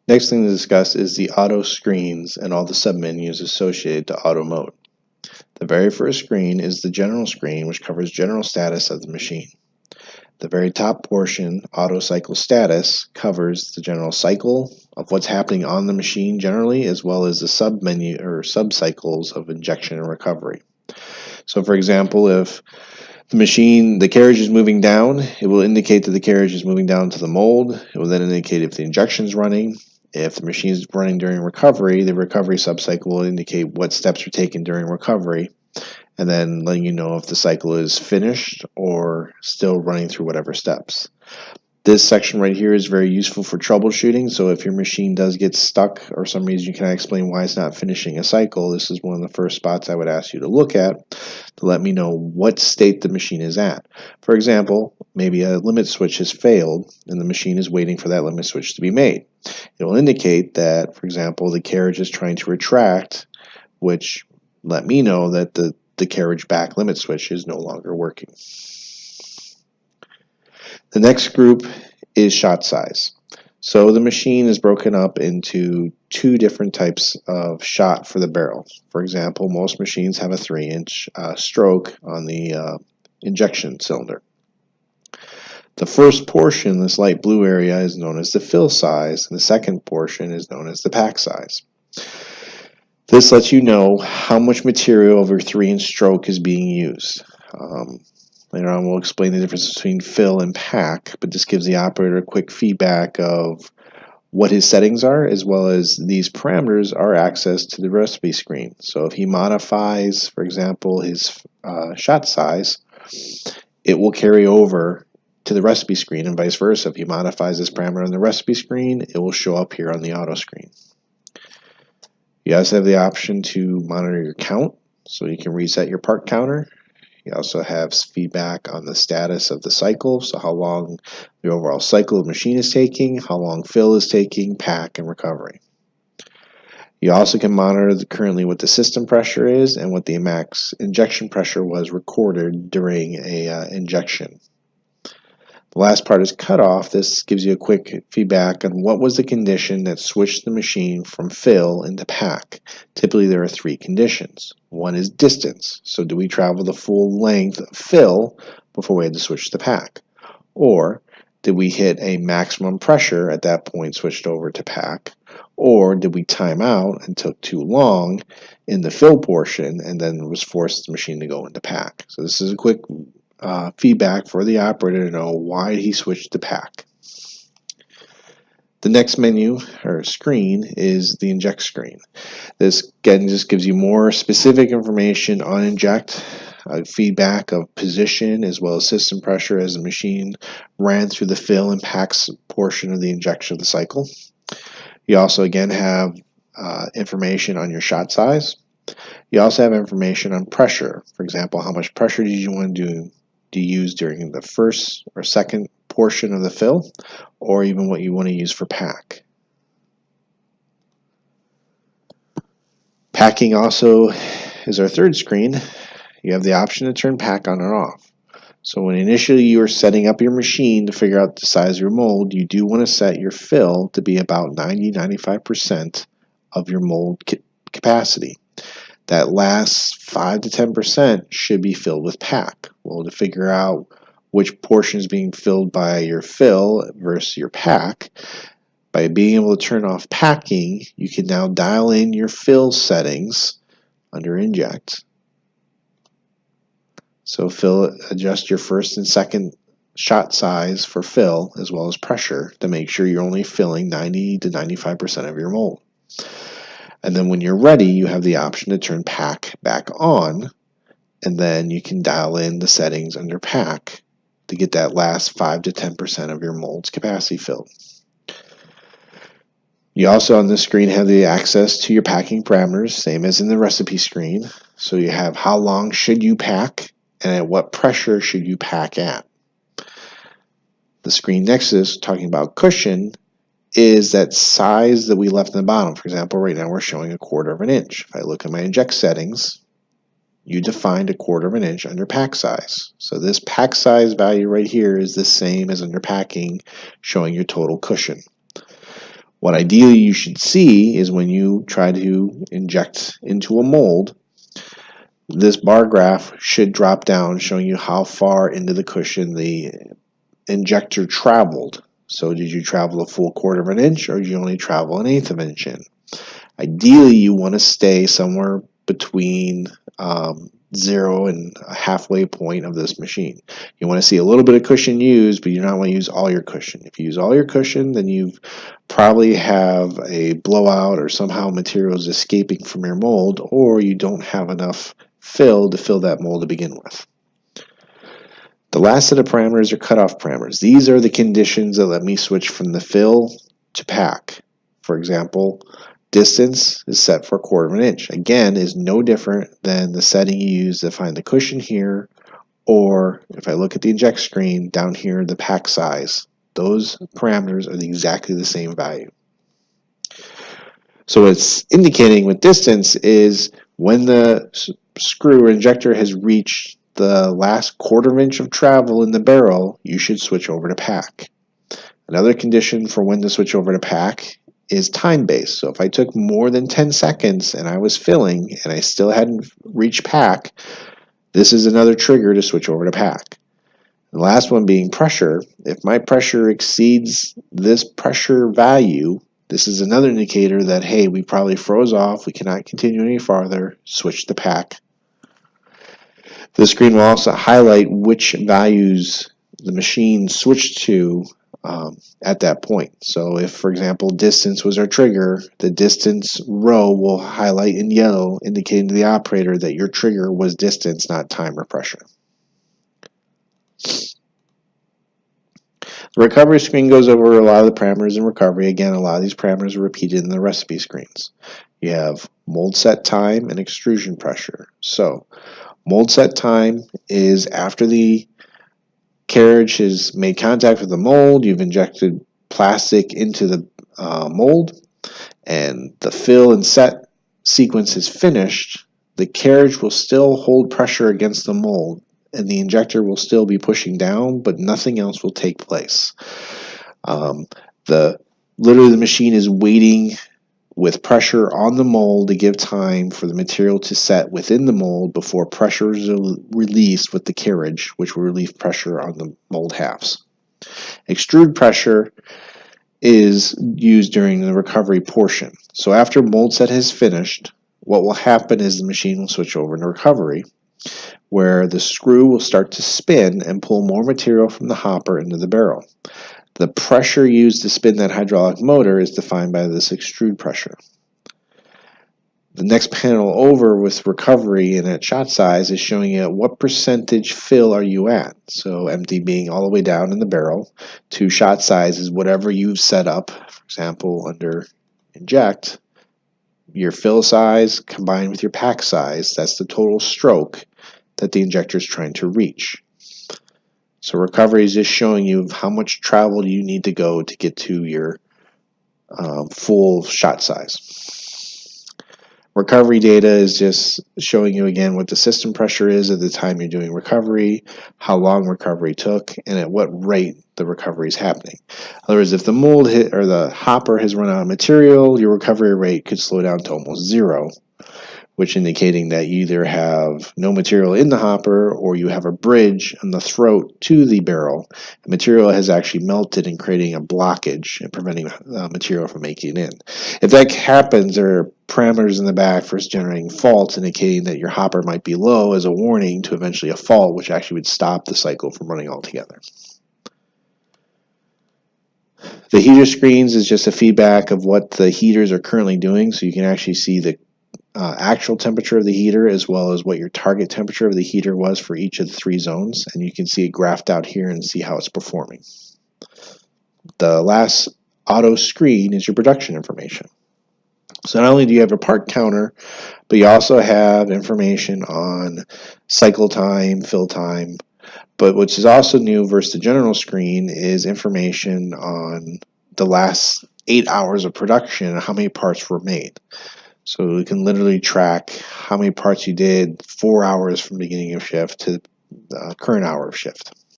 Next thing to discuss is the auto screens and all the submenus associated to auto mode. The very first screen is the general screen, which covers general status of the machine. The very top portion, auto cycle status, covers the general cycle of what's happening on the machine generally, as well as the submenu or subcycles of injection and recovery. So for example, if the carriage is moving down, it will indicate that the carriage is moving down to the mold. It will then indicate if the injection is running. If the machine is running during recovery, the recovery subcycle will indicate what steps are taken during recovery, and then letting you know if the cycle is finished or still running through whatever steps. This section right here is very useful for troubleshooting, so if your machine does get stuck or some reason you cannot explain why it's not finishing a cycle, this is one of the first spots I would ask you to look at to let me know what state the machine is at. For example, maybe a limit switch has failed and the machine is waiting for that limit switch to be made. It will indicate that, for example, the carriage is trying to retract, which let me know that the carriage back limit switch is no longer working. The next group is shot size. So the machine is broken up into two different types of shot for the barrel. For example, most machines have a 3-inch stroke on the injection cylinder. The first portion, this light blue area, is known as the fill size, and the second portion is known as the pack size. This lets you know how much material of your 3-inch stroke is being used. Later on we'll explain the difference between fill and pack, but this gives the operator a quick feedback of what his settings are, as well as these parameters are access to the recipe screen. So if he modifies, for example, his shot size, it will carry over to the recipe screen, and vice versa. If he modifies this parameter on the recipe screen, it will show up here on the auto screen. You also have the option to monitor your count, so you can reset your part counter. You also have feedback on the status of the cycle, so how long the overall cycle of the machine is taking, how long fill is taking, pack, and recovery. You also can monitor currently what the system pressure is and what the max injection pressure was recorded during a injection. The last part is cutoff. This gives you a quick feedback on what was the condition that switched the machine from fill into pack. Typically there are 3 conditions. One is distance. So do we travel the full length of fill before we had to switch to pack? Or did we hit a maximum pressure at that point, switched over to pack? Or did we time out and took too long in the fill portion and then was forced the machine to go into pack? So this is a quick feedback for the operator to know why he switched to pack. The next menu or screen is the inject screen. This again just gives you more specific information on inject, feedback of position as well as system pressure as the machine ran through the fill and packs portion of the injection of the cycle. You also again have information on your shot size. You also have information on pressure. For example, how much pressure did you want to use during the first or second portion of the fill, or even what you want to use for pack. Packing also is our third screen. You have the option to turn pack on or off. So when initially you are setting up your machine to figure out the size of your mold, you do want to set your fill to be about 90-95% of your mold capacity. That last 5 to 10% should be filled with pack. Well, to figure out which portion is being filled by your fill versus your pack, by being able to turn off packing, you can now dial in your fill settings under inject. So adjust your first and second shot size for fill as well as pressure to make sure you're only filling 90 to 95% of your mold. And then when you're ready, you have the option to turn pack back on, and then you can dial in the settings under pack to get that last 5 to 10% of your mold's capacity filled. You also on this screen have the access to your packing parameters, same as in the recipe screen. So you have how long should you pack and at what pressure should you pack at. The screen next to this, talking about cushion, is that size that we left in the bottom. For example, right now we're showing 1/4 inch. If I look at my inject settings, you defined 1/4 inch under pack size. So this pack size value right here is the same as under packing, showing your total cushion. What ideally you should see is when you try to inject into a mold, this bar graph should drop down showing you how far into the cushion the injector traveled. So did you travel a full 1/4 of an inch, or did you only travel 1/8 of an inch in? Ideally, you want to stay somewhere between 0 and a halfway point of this machine. You want to see a little bit of cushion used, but you don't want to use all your cushion. If you use all your cushion, then you probably have a blowout or somehow materials escaping from your mold, or you don't have enough fill to fill that mold to begin with. The last set of parameters are cutoff parameters. These are the conditions that let me switch from the fill to pack. For example, distance is set for 1/4 of an inch. Again, is no different than the setting you use to find the cushion here, or if I look at the inject screen down here, the pack size. Those parameters are exactly the same value. So what's indicating with distance is when the screw or injector has reached the last 1/4 of an inch of travel in the barrel, you should switch over to pack. Another condition for when to switch over to pack is time-based. So if I took more than 10 seconds and I was filling and I still hadn't reached pack, this is another trigger to switch over to pack. The last one being pressure. If my pressure exceeds this pressure value, this is another indicator that, hey, we probably froze off, we cannot continue any farther, switch to pack. The screen will also highlight which values the machine switched to at that point. So if, for example, distance was our trigger, the distance row will highlight in yellow, indicating to the operator that your trigger was distance, not time or pressure. The recovery screen goes over a lot of the parameters in recovery. Again, a lot of these parameters are repeated in the recipe screens. You have mold set time and extrusion pressure. So mold set time is after the carriage has made contact with the mold, you've injected plastic into the mold, and the fill and set sequence is finished. The carriage will still hold pressure against the mold, and the injector will still be pushing down, but nothing else will take place. Literally the machine is waiting with pressure on the mold to give time for the material to set within the mold before pressure is released with the carriage, which will relieve pressure on the mold halves. Extrude pressure is used during the recovery portion. So after mold set has finished, what will happen is the machine will switch over to recovery, where the screw will start to spin and pull more material from the hopper into the barrel. The pressure used to spin that hydraulic motor is defined by this extrude pressure. The next panel over with recovery and at shot size is showing you what percentage fill are you at. So empty being all the way down in the barrel, to shot size is whatever you've set up. For example, under inject, your fill size combined with your pack size, that's the total stroke that the injector is trying to reach. So recovery is just showing you how much travel you need to go to get to your full shot size. Recovery data is just showing you again what the system pressure is at the time you're doing recovery, how long recovery took, and at what rate the recovery is happening. In other words, if the mold hit or the hopper has run out of material, your recovery rate could slow down to almost 0, which indicating that you either have no material in the hopper or you have a bridge on the throat to the barrel. The material has actually melted and creating a blockage and preventing material from making it in. If that happens, there are parameters in the back for generating faults indicating that your hopper might be low as a warning to eventually a fault, which actually would stop the cycle from running altogether. The heater screens is just a feedback of what the heaters are currently doing, so you can actually see the actual temperature of the heater as well as what your target temperature of the heater was for each of the 3 zones, and you can see it graphed out here and see how it's performing. The last auto screen is your production information. So not only do you have a part counter, but you also have information on cycle time, fill time, but which is also new versus the general screen is information on the last 8 hours of production and how many parts were made. So we can literally track how many parts you did 4 hours from beginning of shift to the current hour of shift.